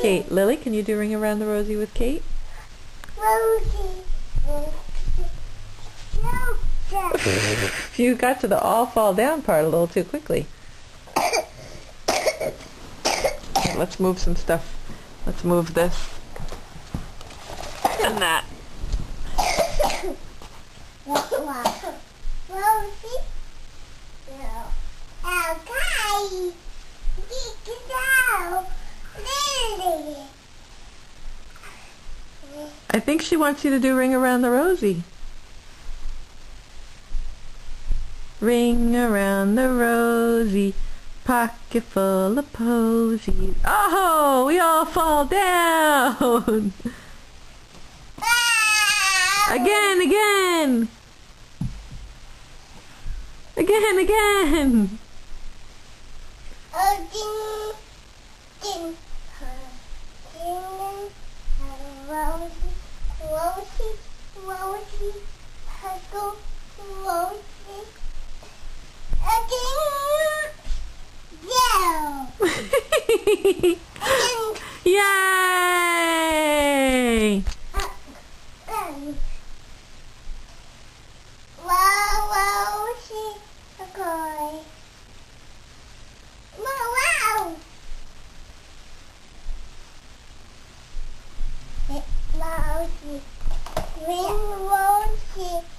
Kate, Lily, can you do Ring Around the Rosie with Kate? You got to the all fall down part a little too quickly. Let's move some stuff. Let's move this and that. I think she wants you to do Ring Around the Rosie. Ring around the rosy, pocket full of posies. Oh, we all fall down. Again, again. Again, again. Yay! Rosie, Rosie.